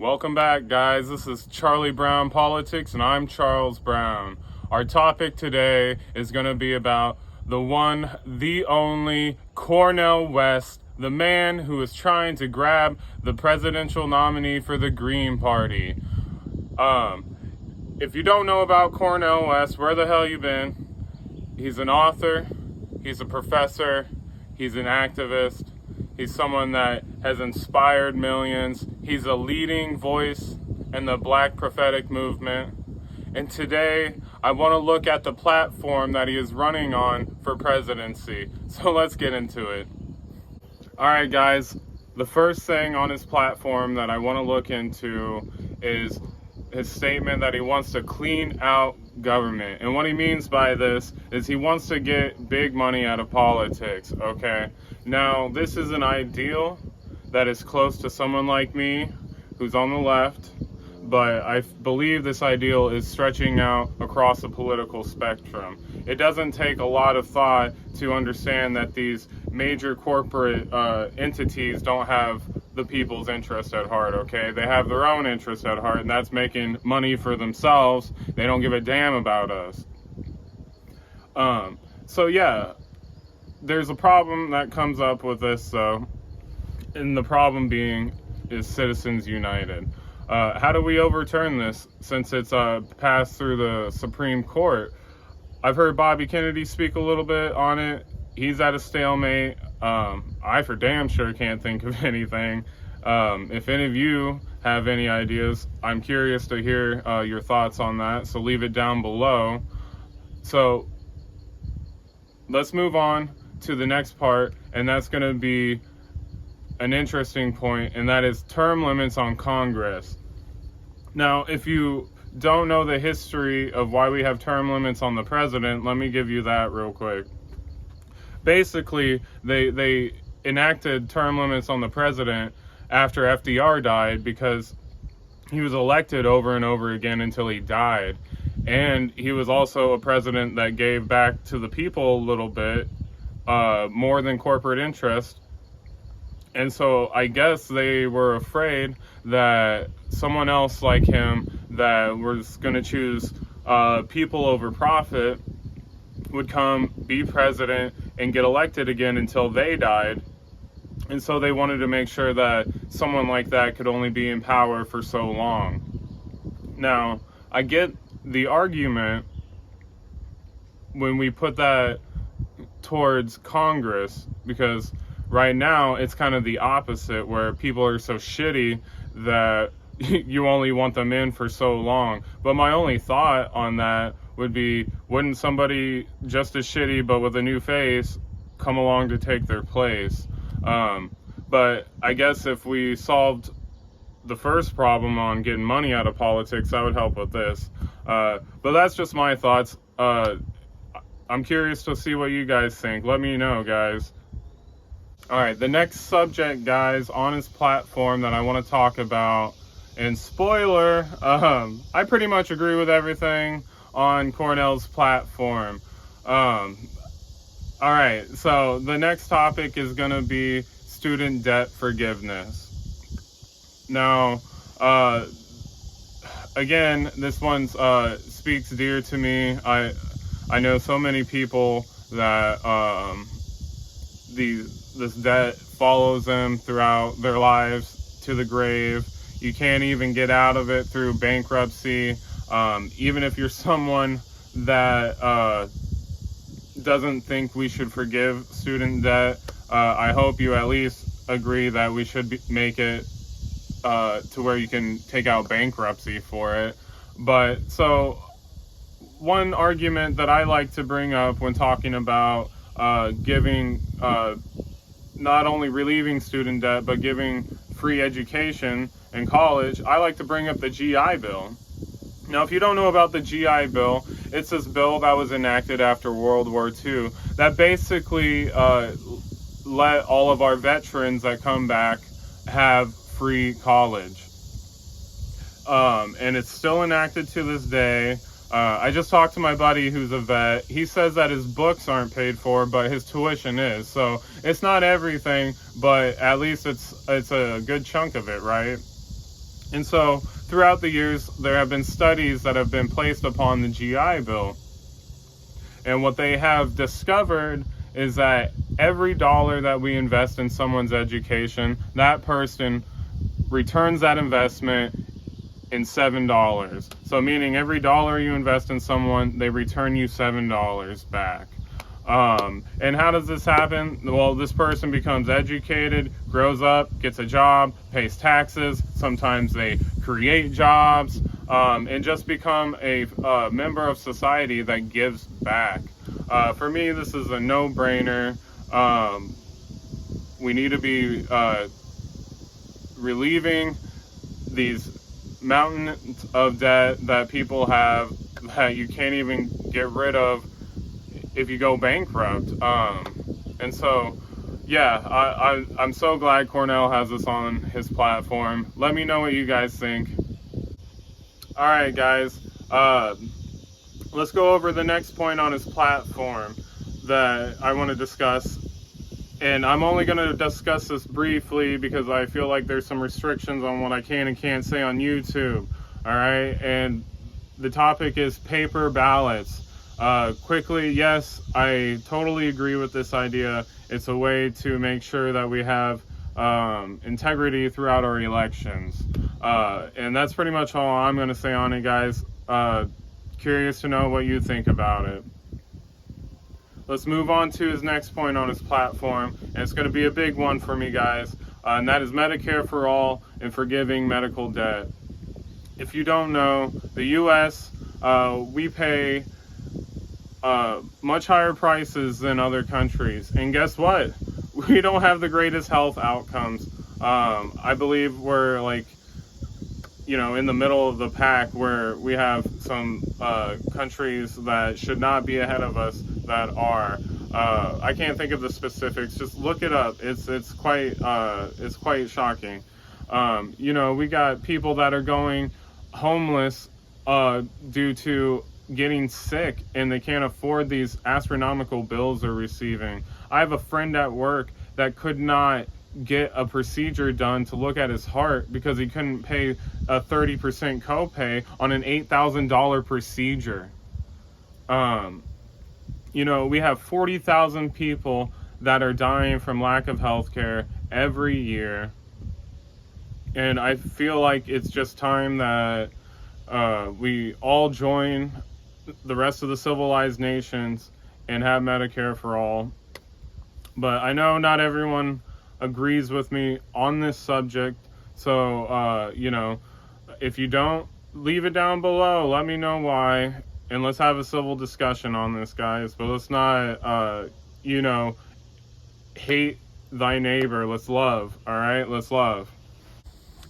Welcome back, guys. This is Charlie Brown Politics, and I'm Charles Brown. Our topic today is going to be about the one, the only Cornel West, the man who is trying to grab the presidential nominee for the Green Party. If you don't know about Cornel West, where the hell you been? He's an author, he's a professor, he's an activist, he's someone that has inspired millions. He's a leading voice in the Black prophetic movement. And today, I want to look at the platform that he is running on for presidency. So let's get into it. All right, guys. The first thing on his platform that I want to look into is his statement that he wants to clean out government. And what he means by this is he wants to get big money out of politics, okay? Now, this is an ideal that is close to someone like me who's on the left, but I believe this ideal is stretching out across the political spectrum. It doesn't take a lot of thought to understand that these major corporate entities don't have the people's interest at heart, okay? They have their own interest at heart, and that's making money for themselves. They don't give a damn about us. So yeah, there's a problem that comes up with this, though, and the problem being is Citizens United. How do we overturn this since it's passed through the Supreme Court? I've heard Bobby Kennedy speak a little bit on it. He's at a stalemate. I for damn sure can't think of anything. If any of you have any ideas, I'm curious to hear your thoughts on that, so leave it down below. So let's move on to the next part, and that's going to be an interesting point, and that is term limits on Congress. Now, if you don't know the history of why we have term limits on the president, let me give you that real quick. Basically, they enacted term limits on the president after FDR died because he was elected over and over again until he died. And he was also a president that gave back to the people a little bit, more than corporate interest. And so I guess they were afraid that someone else like him that was going to choose people over profit would come, be president, and get elected again until they died. And so they wanted to make sure that someone like that could only be in power for so long. Now, I get the argument when we put that towards Congress, because right now it's kind of the opposite, where people are so shitty that you only want them in for so long. But my only thought on that would be, wouldn't somebody just as shitty but with a new face come along to take their place? But I guess if we solved the first problem on getting money out of politics, that would help with this. But that's just my thoughts. I'm curious to see what you guys think. Let me know, guys. All right, the next subject, guys, on his platform that I want to talk about, and spoiler, I pretty much agree with everything on Cornel's platform. All right, so the next topic is going to be student debt forgiveness. Now, again, this one speaks dear to me. I know so many people that this debt follows them throughout their lives to the grave. You can't even get out of it through bankruptcy. Even if you're someone that doesn't think we should forgive student debt, I hope you at least agree that we should make it to where you can take out bankruptcy for it. But so one argument that I like to bring up when talking about giving, not only relieving student debt, but giving free education in college, I like to bring up the GI Bill. Now, if you don't know about the GI Bill, it's this bill that was enacted after World War II that basically let all of our veterans that come back have free college. And it's still enacted to this day. I just talked to my buddy who's a vet. He says that his books aren't paid for, but his tuition is. So it's not everything, but at least it's a good chunk of it, right? And so throughout the years, there have been studies that have been placed upon the GI Bill. And what they have discovered is that every dollar that we invest in someone's education, that person returns that investment in $7. So meaning every dollar you invest in someone, they return you $7 back. And how does this happen? Well, this person becomes educated, grows up, gets a job, pays taxes. Sometimes they create jobs, and just become a member of society that gives back. For me, this is a no-brainer. We need to be relieving these mountains of debt that people have that you can't even get rid of if you go bankrupt. And so, yeah, I'm so glad Cornel has this on his platform. Let me know what you guys think. All right, guys, let's go over the next point on his platform that I want to discuss. And I'm only going to discuss this briefly because I feel like there's some restrictions on what I can and can't say on YouTube. All right, and the topic is paper ballots. Quickly, yes, I totally agree with this idea. It's a way to make sure that we have integrity throughout our elections. And that's pretty much all I'm going to say on it, guys. Curious to know what you think about it. Let's move on to his next point on his platform, and it's going to be a big one for me, guys, and that is Medicare for all and forgiving medical debt. If you don't know, the U.S., we pay much higher prices than other countries, and guess what? We don't have the greatest health outcomes. I believe we're like, in the middle of the pack, where we have some countries that should not be ahead of us that are. I can't think of the specifics. Just look it up. It's quite shocking. We got people that are going homeless due to getting sick, and they can't afford these astronomical bills they're receiving. I have a friend at work that could not get a procedure done to look at his heart because he couldn't pay a 30% copay on an $8,000 procedure. We have 40,000 people that are dying from lack of health care every year. And I feel like it's just time that we all join the rest of the civilized nations and have Medicare for all. But I know not everyone agrees with me on this subject. So, if you don't, leave it down below. Let me know why. And let's have a civil discussion on this, guys. But let's not, hate thy neighbor. Let's love. All right? Let's love.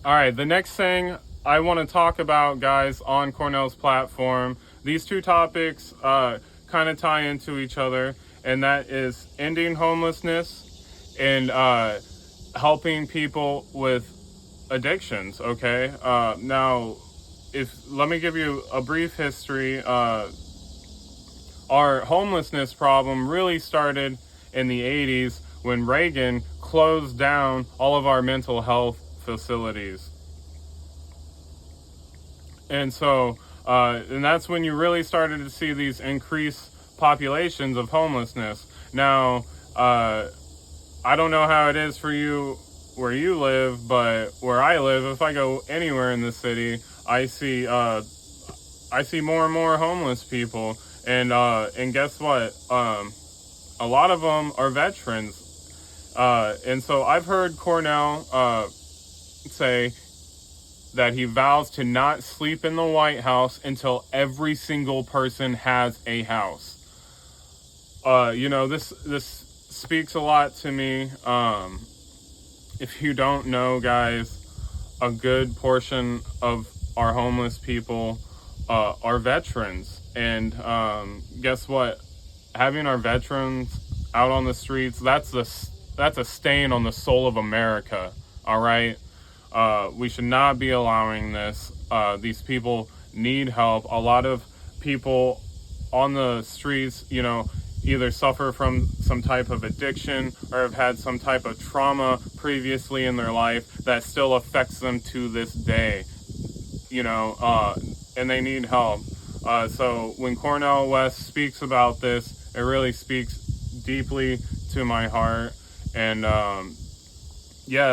All right. The next thing I want to talk about, guys, on Cornel's platform, these two topics kind of tie into each other, and that is ending homelessness and helping people with addictions. Okay. Now, let me give you a brief history. Our homelessness problem really started in the 80s when Reagan closed down all of our mental health facilities. And so, and that's when you really started to see these increased populations of homelessness. Now, I don't know how it is for you where you live, but where I live, if I go anywhere in the city, I see more and more homeless people, and guess what? A lot of them are veterans, and so I've heard Cornel say that he vows to not sleep in the White House until every single person has a house. This speaks a lot to me. If you don't know, guys, a good portion of our homeless people are veterans. And guess what? Having our veterans out on the streets, that's a stain on the soul of America, all right? We should not be allowing this. These people need help. A lot of people on the streets, either suffer from some type of addiction or have had some type of trauma previously in their life that still affects them to this day, and they need help. So when Cornel West speaks about this, it really speaks deeply to my heart. And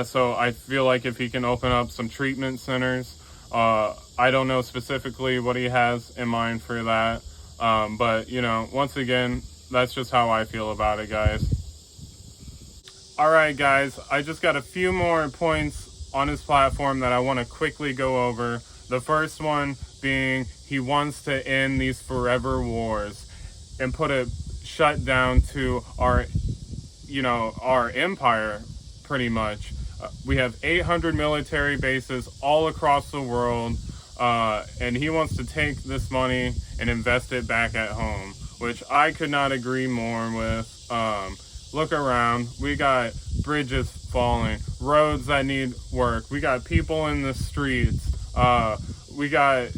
so I feel like if he can open up some treatment centers, I don't know specifically what he has in mind for that. But, once again, that's just how I feel about it, guys. All right, guys, I just got a few more points on his platform that I want to quickly go over. The first one being he wants to end these forever wars and put a shut down to our empire, pretty much. We have 800 military bases all across the world, and he wants to take this money and invest it back at home, which I could not agree more with. Look around. We got bridges falling, roads that need work. We got people in the streets. We got,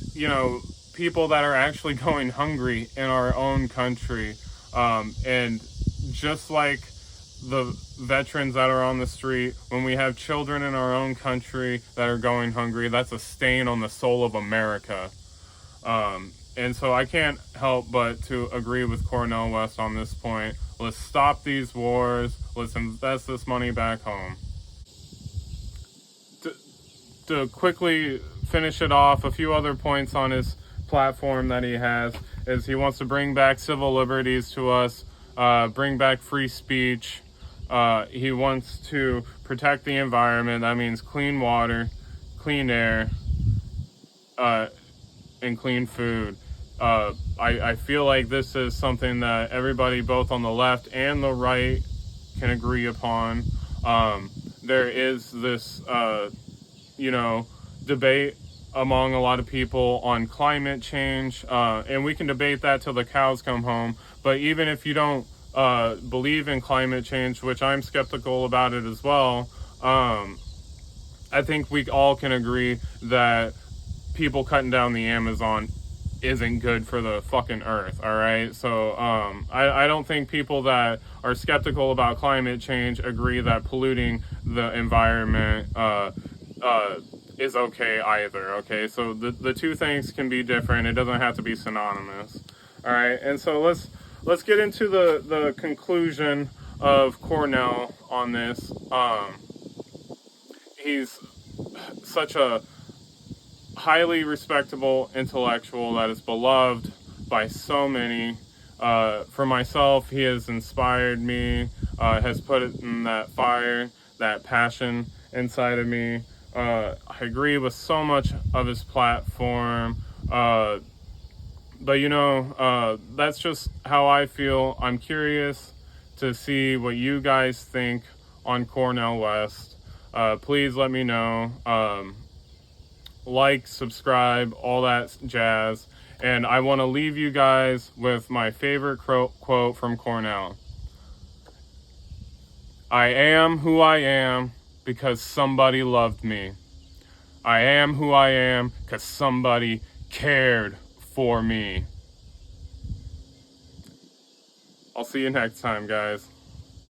people that are actually going hungry in our own country. And just like the veterans that are on the street, when we have children in our own country that are going hungry, that's a stain on the soul of America. And so I can't help but to agree with Cornel West on this point. Let's stop these wars. Let's invest this money back home. To quickly finish it off, a few other points on his platform that he has is he wants to bring back civil liberties to us, bring back free speech. He wants to protect the environment. That means clean water, clean air, and clean food. I feel like this is something that everybody, both on the left and the right, can agree upon. There is this, debate among a lot of people on climate change, and we can debate that till the cows come home. But even if you don't believe in climate change, which I'm skeptical about it as well, I think we all can agree that people cutting down the Amazon isn't good for the fucking earth, all right? So I don't think people that are skeptical about climate change agree that polluting the environment is okay either, okay? So the two things can be different. It doesn't have to be synonymous, all right? And so let's get into the conclusion of Cornel on this. He's such a highly respectable intellectual that is beloved by so many. For myself, he has inspired me, has put it in that fire, that passion inside of me. I agree with so much of his platform, but that's just how I feel. I'm curious to see what you guys think on Cornel West. Please let me know. Like, subscribe, all that jazz. And I want to leave you guys with my favorite quote from Cornel. I am who I am because somebody loved me. I am who I am because somebody cared for me. I'll see you next time, guys.